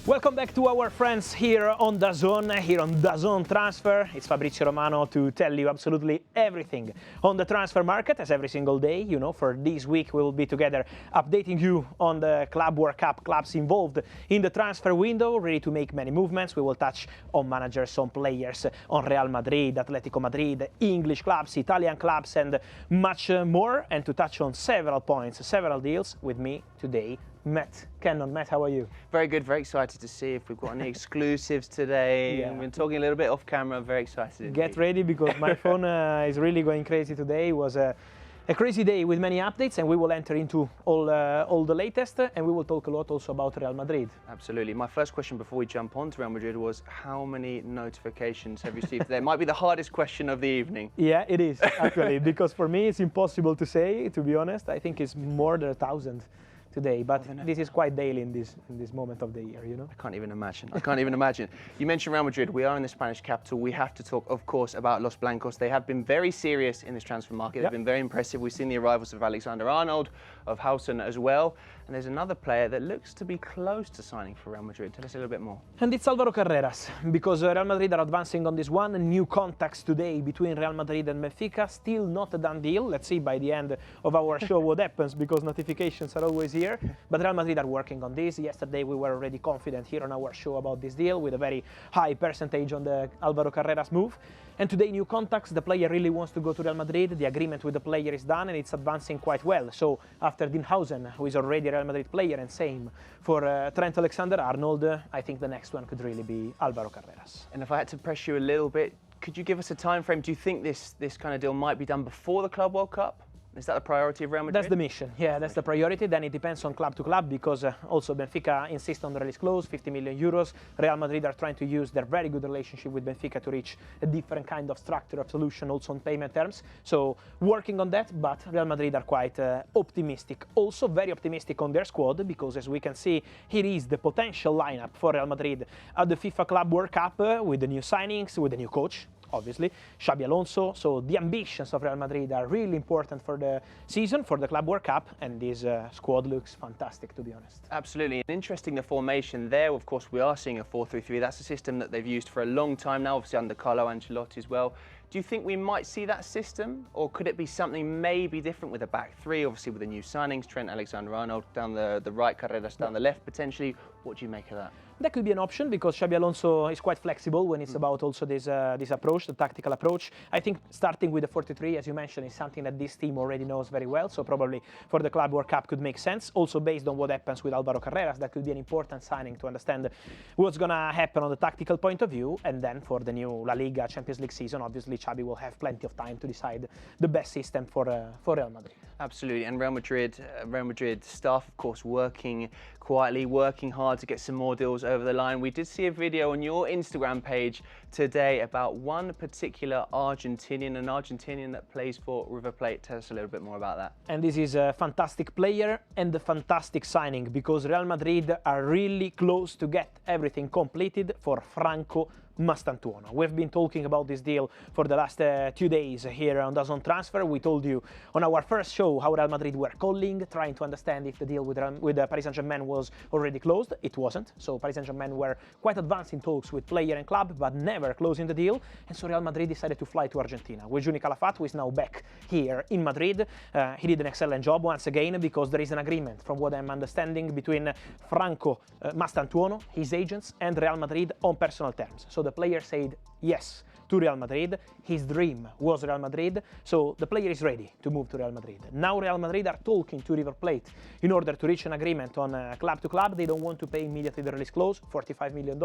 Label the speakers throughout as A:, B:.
A: Welcome back to our friends here on DAZN Transfer. It's Fabrizio Romano to tell you absolutely everything on the transfer market, as every single day. You know, for this week we will be together updating you on the Club World Cup, clubs involved in the transfer window, ready to make many movements. We will touch on managers, on players, on Real Madrid, Atletico Madrid, English clubs, Italian clubs, and much more. And to touch on several points, several deals with me today, Matt Cannon. Matt, how are you?
B: Very good, very excited to see if we've got any exclusives today.
A: Yeah.
B: We've been talking a little bit off camera, very excited indeed.
A: Get ready, because my phone is really going crazy today. It was a crazy day with many updates, and we will enter into all the latest, and we will talk a lot also about Real Madrid.
B: Absolutely. My first question before we jump on to Real Madrid was, how many notifications have you received today? It might be the hardest question of the evening.
A: Yeah, it is, actually, because for me it's impossible to say, to be honest. I think it's more than 1,000. Today, but this is quite daily in this moment of the year, you know?
B: I can't even imagine. I can't even imagine. You mentioned Real Madrid. We are in the Spanish capital. We have to talk, of course, about Los Blancos. They have been very serious in this transfer market. They've been very impressive. We've seen the arrivals of Alexander-Arnold, of Hausen as well. And there's another player that looks to be close to signing for Real Madrid. Tell us a little bit more.
A: And it's Álvaro Carreras, because Real Madrid are advancing on this one. New contacts today between Real Madrid and Benfica. Still not a done deal. Let's see by the end of our show what happens, because notifications are always here. But Real Madrid are working on this. Yesterday we were already confident here on our show about this deal, with a very high percentage on the Álvaro Carreras move. And today, new contacts. The player really wants to go to Real Madrid. The agreement with the player is done, and it's advancing quite well. So after Hausen, who is already a Real Madrid player, and same for Trent Alexander-Arnold, I think the next one could really be Álvaro Carreras.
B: And if I had to press you a little bit, could you give us a time frame? Do you think this kind of deal might be done before the Club World Cup? Is that the priority of Real Madrid?
A: That's the mission. Yeah, that's the priority. Then it depends on club to club, because also Benfica insists on the release clause, 50 million euros. Real Madrid are trying to use their very good relationship with Benfica to reach a different kind of structure of solution, also on payment terms. So working on that, but Real Madrid are quite optimistic. Also very optimistic on their squad, because as we can see, here is the potential lineup for Real Madrid at the FIFA Club World Cup, with the new signings, with the new coach, obviously, Xabi Alonso. So the ambitions of Real Madrid are really important for the season, for the Club World Cup, and this squad looks fantastic, to be honest.
B: Absolutely. And interesting, the formation there. Of course, we are seeing a 4-3-3. That's a system that they've used for a long time now, obviously under Carlo Ancelotti as well. Do you think we might see that system, or could it be something maybe different with a back three, obviously with the new signings, Trent Alexander-Arnold down the right, Carreras down the left potentially? What do you make of that?
A: That could be an option, because Xabi Alonso is quite flexible when it's about also this approach, the tactical approach. I think starting with the 4-3, as you mentioned, is something that this team already knows very well, so probably for the Club World Cup could make sense. Also based on what happens with Álvaro Carreras, that could be an important signing to understand what's going to happen on the tactical point of view. And then for the new La Liga Champions League season, obviously Xabi will have plenty of time to decide the best system for Real Madrid.
B: Absolutely. And Real Madrid staff, of course, working quietly, working hard to get some more deals over the line. We did see a video on your Instagram page today about one particular Argentinian, an Argentinian that plays for River Plate. Tell us a little bit more about that.
A: And this is a fantastic player and a fantastic signing, because Real Madrid are really close to get everything completed for Franco Mastantuono. We've been talking about this deal for the last 2 days here on DAZN Transfer. We told you on our first show how Real Madrid were calling, trying to understand if the deal with Paris Saint-Germain was already closed. It wasn't. So Paris Saint-Germain were quite advanced in talks with player and club, but never closing the deal. And so Real Madrid decided to fly to Argentina with Juni Calafat, who is now back here in Madrid. He did an excellent job once again, because there is an agreement, from what I'm understanding, between Franco Mastantuono, his agents, and Real Madrid on personal terms. So the player said yes to Real Madrid. His dream was Real Madrid, so the player is ready to move to Real Madrid. Now Real Madrid are talking to River Plate in order to reach an agreement on club to club. They don't want to pay immediately the release clause, $45 million.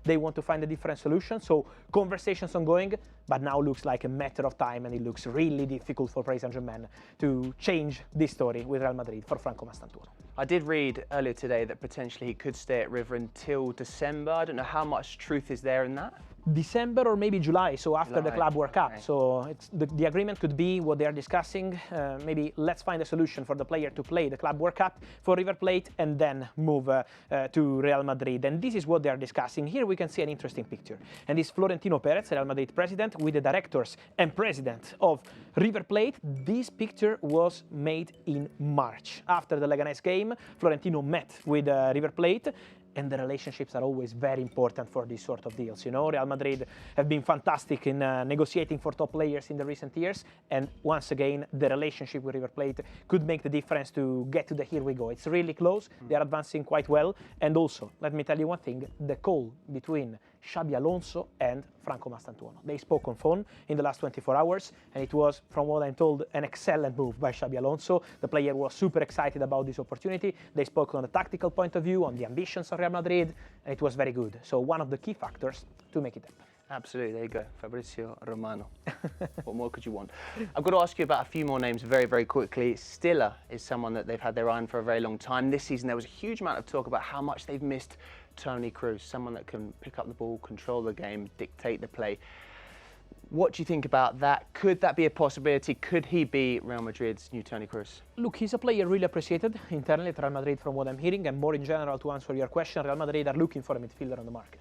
A: They want to find a different solution, so conversations ongoing, but now looks like a matter of time, and it looks really difficult for Paris Saint-Germain to change this story with Real Madrid for Franco Mastantuono.
B: I did read earlier today that potentially he could stay at River until December. I don't know how much truth is there in that.
A: December or maybe July, so after the Club World Cup.
B: Okay.
A: So it's the agreement could be what they are discussing. Maybe let's find a solution for the player to play the Club World Cup for River Plate and then move to Real Madrid. And this is what they are discussing. Here we can see an interesting picture. And this Florentino Perez, Real Madrid president, with the directors and president of River Plate. This picture was made in March. After the Leganés game, Florentino met with River Plate. and the relationships are always very important for these sort of deals. You know, Real Madrid have been fantastic in negotiating for top players in the recent years, and once again, the relationship with River Plate could make the difference to get to the here we go. It's really close, they are advancing quite well, and also, let me tell you one thing, the call between Xabi Alonso and Franco Mastantuono. They spoke on phone in the last 24 hours, and it was, from what I'm told, an excellent move by Xabi Alonso. The player was super excited about this opportunity. They spoke on the tactical point of view, on the ambitions of Real Madrid, and it was very good. So one of the key factors to make it happen.
B: Absolutely, there you go, Fabrizio Romano. What more could you want? I've got to ask you about a few more names very, very quickly. Stiller is someone that they've had their eye on for a very long time. This season there was a huge amount of talk about how much they've missed Toni Kroos, someone that can pick up the ball, control the game, dictate the play. What do you think about that? Could that be a possibility? Could he be Real Madrid's new Toni Kroos?
A: Look, he's a player really appreciated internally at Real Madrid from what I'm hearing, and more in general, to answer your question, Real Madrid are looking for a midfielder on the market.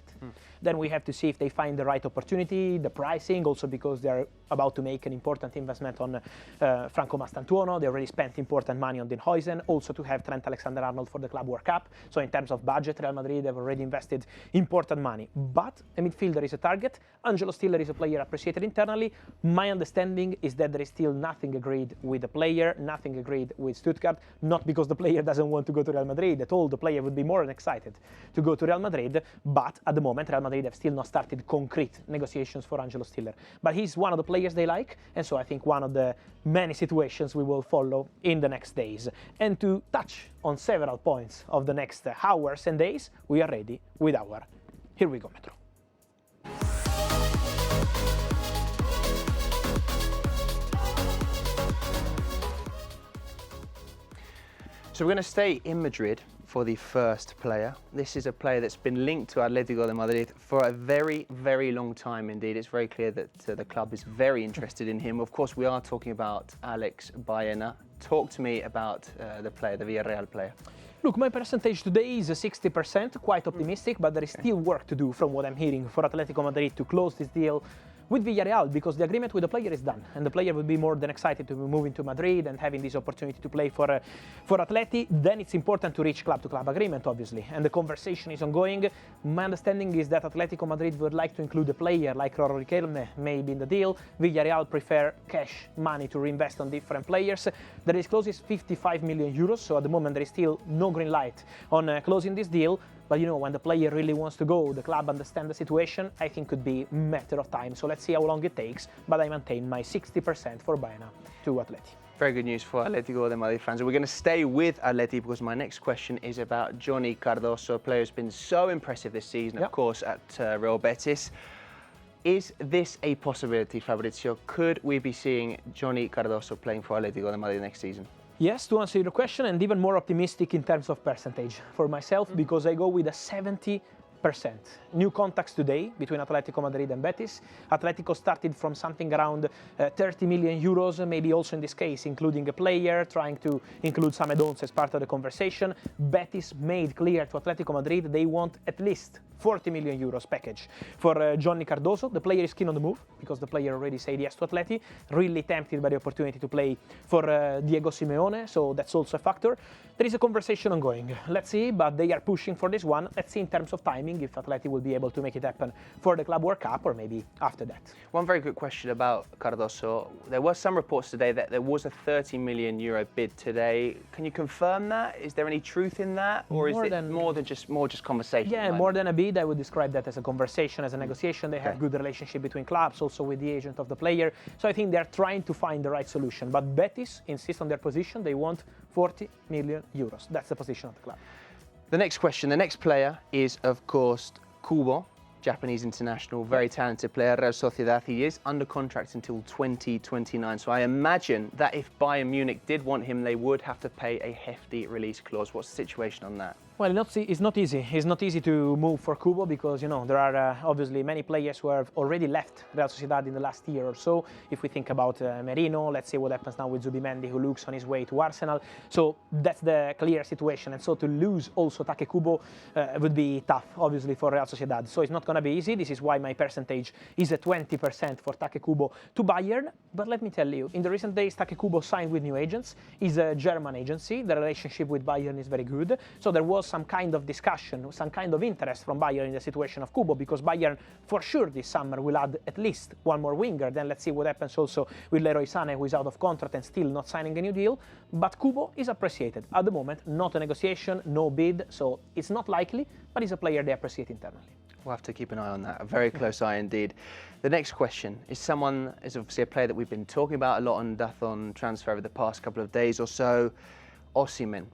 A: Then we have to see if they find the right opportunity, the pricing, also because they're about to make an important investment on Franco Mastantuono. They already spent important money on DAZN, also to have Trent Alexander-Arnold for the Club World Cup. So in terms of budget, Real Madrid have already invested important money. But a midfielder is a target. Angelo Stiller is a player appreciated internally. My understanding is that there is still nothing agreed with the player, nothing agreed with Stuttgart, not because the player doesn't want to go to Real Madrid at all. The player would be more than excited to go to Real Madrid, but at the moment, Real Madrid have still not started concrete negotiations for Angelo Stiller. But he's one of the players they like, and so I think one of the many situations we will follow in the next days. And to touch on several points of the next hours and days, we are ready with our Here We Go Metro.
B: So we're going to stay in Madrid for the first player. This is a player that's been linked to Atletico de Madrid for a very, very long time indeed. It's very clear that the club is very interested in him. Of course, we are talking about Alex Baena. Talk to me about the player, the Villarreal player.
A: Look, my percentage today is 60%, quite optimistic, but there is still work to do from what I'm hearing for Atletico Madrid to close this deal with Villarreal, because the agreement with the player is done, and the player would be more than excited to move into Madrid and having this opportunity to play for Atleti. Then it's important to reach club-to-club agreement, obviously, and the conversation is ongoing. My understanding is that Atletico Madrid would like to include a player like Roro Riquelme maybe in the deal. Villarreal prefer cash money to reinvest on different players. The risk clause is 55 million euros, so at the moment there is still no green light on closing this deal. But you know, when the player really wants to go, the club understands the situation, I think could be a matter of time. So let's see how long it takes, but I maintain my 60% for Baena to Atleti.
B: Very good news for Atletico de Madrid fans. We're going to stay with Atleti because my next question is about Johnny Cardoso, a player who's been so impressive this season, of course, at Real Betis. Is this a possibility, Fabrizio? Could we be seeing Johnny Cardoso playing for Atletico de Madrid next season?
A: Yes, to answer your question, and even more optimistic in terms of percentage for myself, because I go with a 70%. New contacts today between Atletico Madrid and Betis. Atletico started from something around 30 million euros, maybe also in this case including a player, trying to include some add-ons as part of the conversation. Betis made clear to Atletico Madrid they want at least 40 million euros package for Johnny Cardoso. The player is keen on the move because the player already said yes to Atleti, really tempted by the opportunity to play for Diego Simeone, so that's also a factor. There is a conversation ongoing. Let's see, but they are pushing for this one. Let's see in terms of timing if Atleti will be able to make it happen for the Club World Cup or maybe after that.
B: One very good question about Cardoso. There were some reports today that there was a 30 million euro bid today. Can you confirm that? Is there any truth in that, or is it more just conversation?
A: Yeah, more than a bid. I would describe that as a conversation, as a negotiation. They have good relationship between clubs, also with the agent of the player. So I think they're trying to find the right solution. But Betis insists on their position. They want 40 million euros. That's the position of the club.
B: The next question, the next player is, of course, Kubo, Japanese international, very talented player, Real Sociedad. He is under contract until 2029. So I imagine that if Bayern Munich did want him, they would have to pay a hefty release clause. What's the situation on that?
A: Well, it's not easy. It's not easy to move for Kubo because, you know, there are obviously many players who have already left Real Sociedad in the last year or so. If we think about Merino, let's see what happens now with Zubimendi, who looks on his way to Arsenal. So that's the clear situation. And so to lose also Take Kubo would be tough, obviously, for Real Sociedad. So it's not going to be easy. This is why my percentage is at 20% for Take Kubo to Bayern. But let me tell you, in the recent days, Take Kubo signed with new agents. He's a German agency. The relationship with Bayern is very good. So there was some kind of discussion, some kind of interest from Bayern in the situation of Kubo, because Bayern for sure this summer will add at least one more winger. Then let's see what happens also with Leroy Sané, who is out of contract and still not signing a new deal. But Kubo is appreciated at the moment, not a negotiation, no bid, so it's not likely, but he's a player they appreciate internally.
B: We'll have to keep an eye on that, a very close eye indeed. The next question is obviously a player that we've been talking about a lot on DAZN Transfer over the past couple of days or so, Osimhen.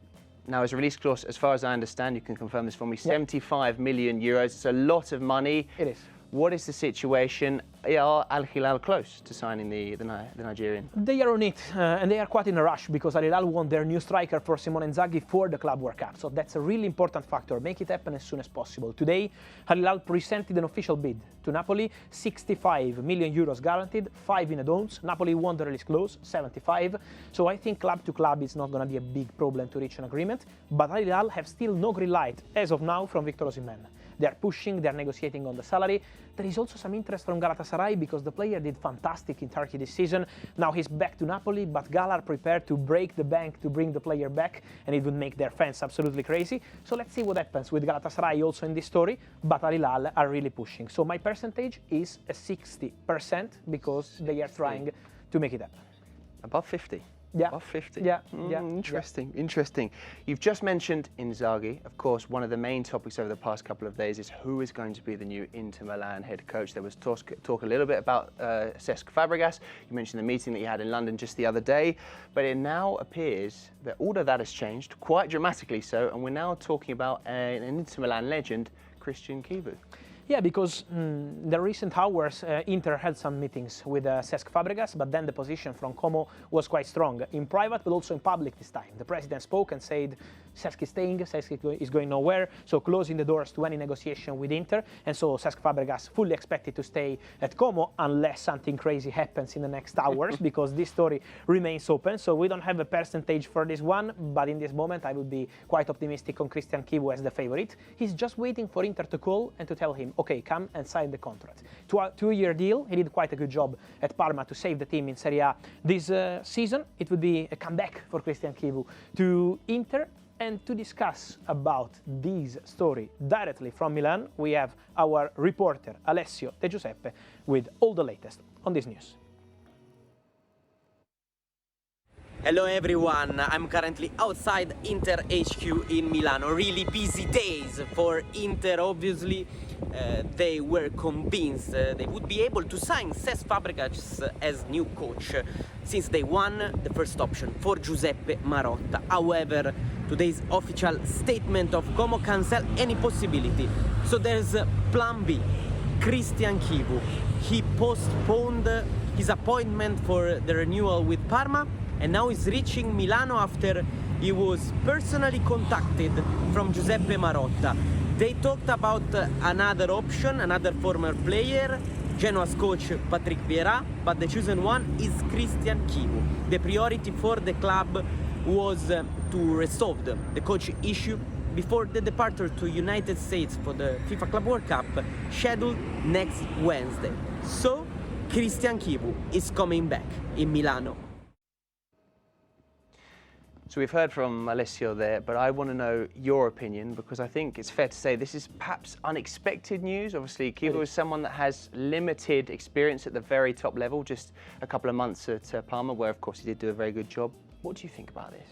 B: Now, his release clause, as far as I understand, you can confirm this for me, 75 million euros. It's a lot of money.
A: It is.
B: What is the situation? Are Al Hilal close to signing the Nigerian?
A: They are on it, and they are quite in a rush because Al Hilal want their new striker for Simone Inzaghi for the Club World Cup. So that's a really important factor. Make it happen as soon as possible. Today, Al Hilal presented an official bid to Napoli, 65 million euros guaranteed, 5 in advance. Napoli won the release clause, 75. So I think club to club is not going to be a big problem to reach an agreement. But Al Hilal have still no green light as of now from Victor Osimhen. They are pushing, they are negotiating on the salary. There is also some interest from Galatasaray because the player did fantastic in Turkey this season. Now he's back to Napoli, but Gal are prepared to break the bank to bring the player back, and it would make their fans absolutely crazy. So let's see what happens with Galatasaray also in this story, but Al Hilal are really pushing. So my percentage is a 60% because they are trying to make it happen.
B: Above 50?
A: Yeah.
B: Above 50?
A: Yeah.
B: Interesting, interesting. You've just mentioned Inzaghi. Of course, one of the main topics over the past couple of days is who is going to be the new Inter Milan head coach. There was talk a little bit about Cesc Fabregas. You mentioned the meeting that you had in London just the other day. But it now appears that all of that has changed, quite dramatically so, and we're now talking about an Inter Milan legend, Christian Kubo.
A: Yeah, because in the recent hours, Inter had some meetings with Cesc Fabregas, but then the position from Como was quite strong, in private but also in public this time. The president spoke and said Cesc is staying, Cesc is going nowhere, so closing the doors to any negotiation with Inter, and so Cesc Fabregas fully expected to stay at Como unless something crazy happens in the next hours, because this story remains open, so we don't have a percentage for this one, but in this moment I would be quite optimistic on Christian Kubo as the favorite. He's just waiting for Inter to call and to tell him, okay, come and sign the contract. Two-year deal. He did quite a good job at Parma to save the team in Serie A this season. It would be a comeback for Christian Kubo to Inter. And to discuss about this story directly from Milan, we have our reporter Alessio De Giuseppe with all the latest on this news.
C: Hello everyone, I'm currently outside Inter HQ in Milano. Really busy days for Inter, obviously. They were convinced they would be able to sign Cesc Fabregas as new coach since they won the first option for Giuseppe Marotta. However, today's official statement of Como cancelled any possibility. So there's plan B, Christian Kubo. He postponed his appointment for the renewal with Parma, and now he's reaching Milano after he was personally contacted from Giuseppe Marotta. They talked about another option, another former player, Genoa's coach Patrick Vieira, but the chosen one is Christian Kubo. The priority for the club was to resolve the coach issue before the departure to United States for the FIFA Club World Cup, scheduled next Wednesday. So Christian Kubo is coming back in Milano.
B: So we've heard from Alessio there, but I want to know your opinion, because I think it's fair to say this is perhaps unexpected news. Obviously, Kubo is someone that has limited experience at the very top level, just a couple of months at Parma, where of course he did do a very good job. What do you think about this?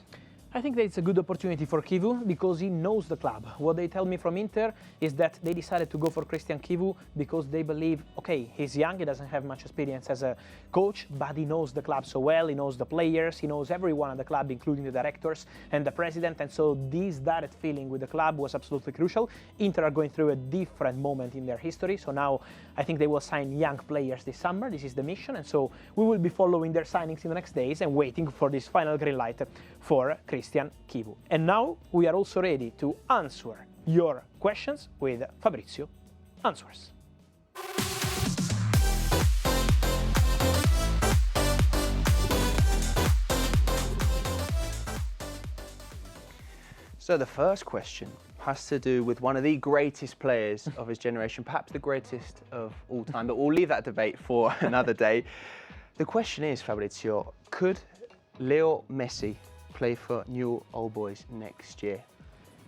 A: I think that it's a good opportunity for Kubo because he knows the club. What they tell me from Inter is that they decided to go for Christian Kubo because they believe, okay, he's young, he doesn't have much experience as a coach, but he knows the club so well, he knows the players, he knows everyone at the club, including the directors and the president, and so this direct feeling with the club was absolutely crucial. Inter are going through a different moment in their history, so now I think they will sign young players this summer. This is the mission, and so we will be following their signings in the next days and waiting for this final green light for Christian Kubo. And now we are also ready to answer your questions with Fabrizio Answers.
B: So the first question has to do with one of the greatest players of his generation, perhaps the greatest of all time, but we'll leave that debate for another day. The question is, Fabrizio, could Leo Messi play for New Old Boys next year?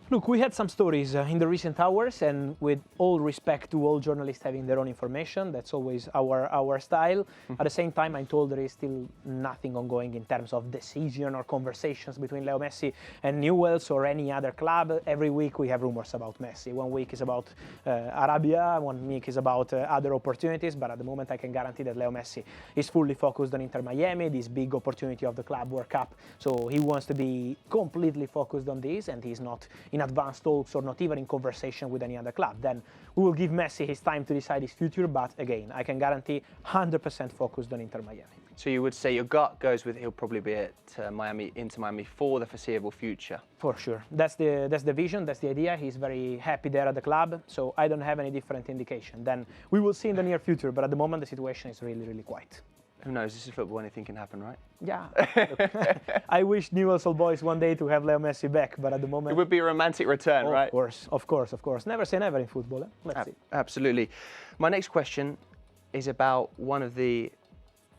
A: Look, we had some stories in the recent hours, and with all respect to all journalists having their own information, that's always our style. At the same time, I'm told there is still nothing ongoing in terms of decision or conversations between Leo Messi and Newell's or any other club. Every week we have rumors about Messi. 1 week is about Arabia, 1 week is about other opportunities, but at the moment I can guarantee that Leo Messi is fully focused on Inter Miami, this big opportunity of the Club World Cup. So he wants to be completely focused on this, and he's not in advanced talks or not even in conversation with any other club. Then we will give Messi his time to decide his future, but again, I can guarantee 100% focused on Inter Miami.
B: So you would say your gut goes with he'll probably be at Inter Miami for the foreseeable future?
A: For sure. That's the vision, that's the idea. He's very happy there at the club, so I don't have any different indication. Then we will see in the near future, but at the moment the situation is really, really quiet.
B: Who knows, this is football, anything can happen, right?
A: Yeah. I wish Newell's Old Boys one day to have Leo Messi back, but at the moment...
B: It would be a romantic return, right?
A: Of course. Never say never in football. Eh? Let's see.
B: Absolutely. My next question is about one of the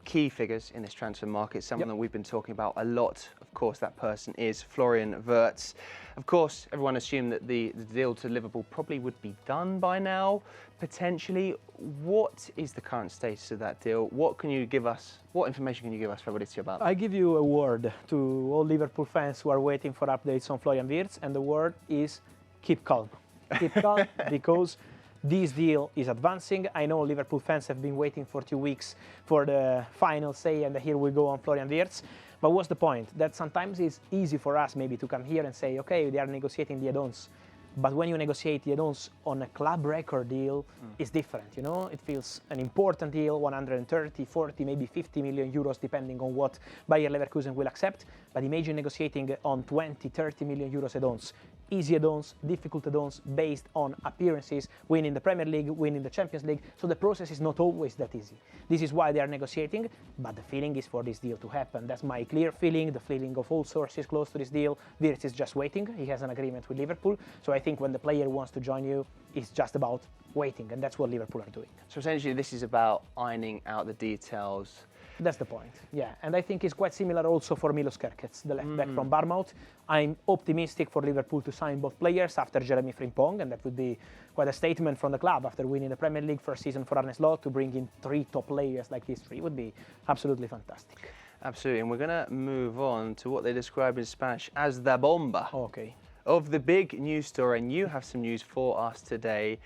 B: key figures in this transfer market, someone that we've been talking about a lot. Of course, that person is Florian Wirtz. Of course, everyone assumed that the deal to Liverpool probably would be done by now, potentially. What is the current status of that deal? What information can you give us, Fabrizio, about that?
A: I give you a word to all Liverpool fans who are waiting for updates on Florian Wirtz, and the word is keep calm. Keep calm, because this deal is advancing. I know Liverpool fans have been waiting for 2 weeks for the final say, and here we go on Florian Wirtz. But what's the point? That sometimes it's easy for us maybe to come here and say, okay, they are negotiating the add-ons. But when you negotiate the add-ons on a club record deal, it's different, you know? It feels an important deal, 130, 40, maybe 50 million euros, depending on what Bayer Leverkusen will accept. But imagine negotiating on 20, 30 million euros add-ons. Easy add-ons, difficult add-ons, based on appearances, winning the Premier League, winning the Champions League. So the process is not always that easy. This is why they are negotiating, but the feeling is for this deal to happen. That's my clear feeling, the feeling of all sources close to this deal. Wirtz is just waiting. He has an agreement with Liverpool. So I think when the player wants to join you, it's just about waiting, and that's what Liverpool are doing.
B: So essentially this is about ironing out the details.
A: That's the point, yeah. And I think it's quite similar also for Milos Kerkez, the left back from Bournemouth. I'm optimistic for Liverpool to sign both players after Jeremy Frimpong, and that would be quite a statement from the club after winning the Premier League first season for Arne Slot. To bring in 3 top players like these 3 would be absolutely fantastic.
B: Absolutely, and we're going to move on to what they describe in Spanish as the bomba.
A: Okay.
B: Of the big news story, and you have some news for us today.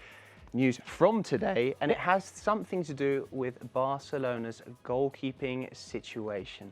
B: News from today, and it has something to do with Barcelona's goalkeeping situation.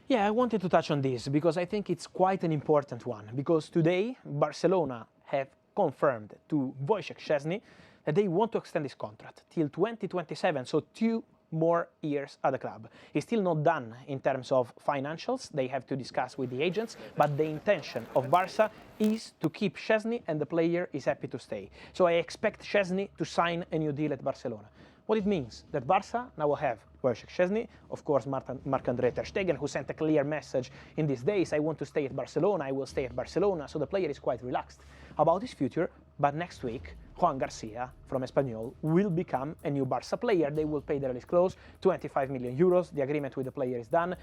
A: Yeah, I wanted to touch on this because I think it's quite an important one, because today Barcelona have confirmed to Wojciech Szczesny that they want to extend his contract till 2027, so 2 more years at the club. It's still not done in terms of financials. They have to discuss with the agents, but the intention of Barca is to keep Szczesny, and the player is happy to stay. So I expect Szczesny to sign a new deal at Barcelona. What it means that Barca now will have Wojciech Szczesny, of course Marc-André ter Stegen, who sent a clear message in these days, I want to stay at Barcelona, I will stay at Barcelona, so the player is quite relaxed about his future. But next week, Juan Garcia from Espanyol will become a new Barca player. They will pay the release clause, 25 million euros, the agreement with the player is done.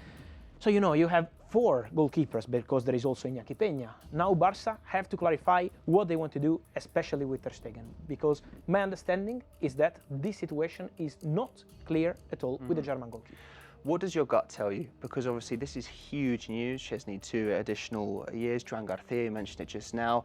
A: So, you know, you have 4 goalkeepers because there is also Iñaki Peña. Now Barca have to clarify what they want to do, especially with ter Stegen, because my understanding is that this situation is not clear at all with the German goalkeeper.
B: What does your gut tell you? Because obviously this is huge news. Szczesny 2 additional years. Joan Garcia, you mentioned it just now.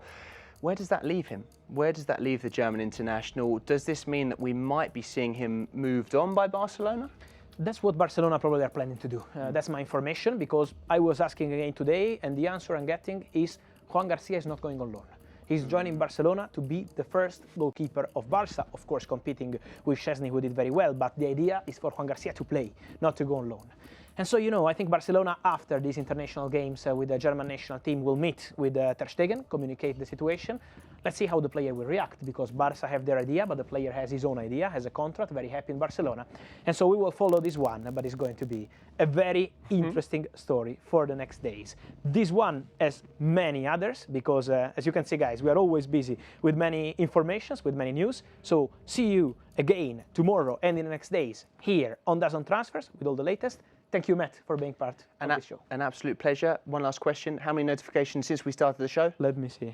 B: Where does that leave him? Where does that leave the German international? Does this mean that we might be seeing him moved on by Barcelona?
A: That's what Barcelona probably are planning to do. That's my information, because I was asking again today, and the answer I'm getting is Juan Garcia is not going on loan. He's joining Barcelona to be the first goalkeeper of Barca, of course competing with Szczesny, who did very well, but the idea is for Juan Garcia to play, not to go on loan. And so, you know, I think Barcelona, after these international games with the German national team, will meet with ter Stegen, communicate the situation. Let's see how the player will react, because Barca have their idea, but the player has his own idea, has a contract, very happy in Barcelona. And so we will follow this one, but it's going to be a very interesting story for the next days. This one has many others, because as you can see, guys, we are always busy with many informations, with many news. So see you again tomorrow and in the next days here on DAZN Transfers with all the latest. Thank you, Matt, for being part of this show.
B: An absolute pleasure. One last question. How many notifications since we started the show?
A: Let me see.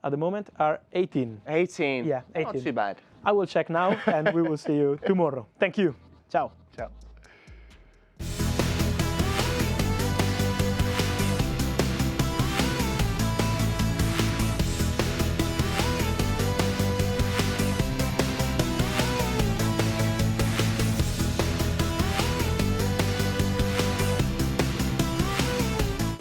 A: At the moment are 18.
B: 18.
A: Yeah, 18.
B: Not too bad.
A: I will check now and we will see you tomorrow. Thank you. Ciao.
B: Ciao.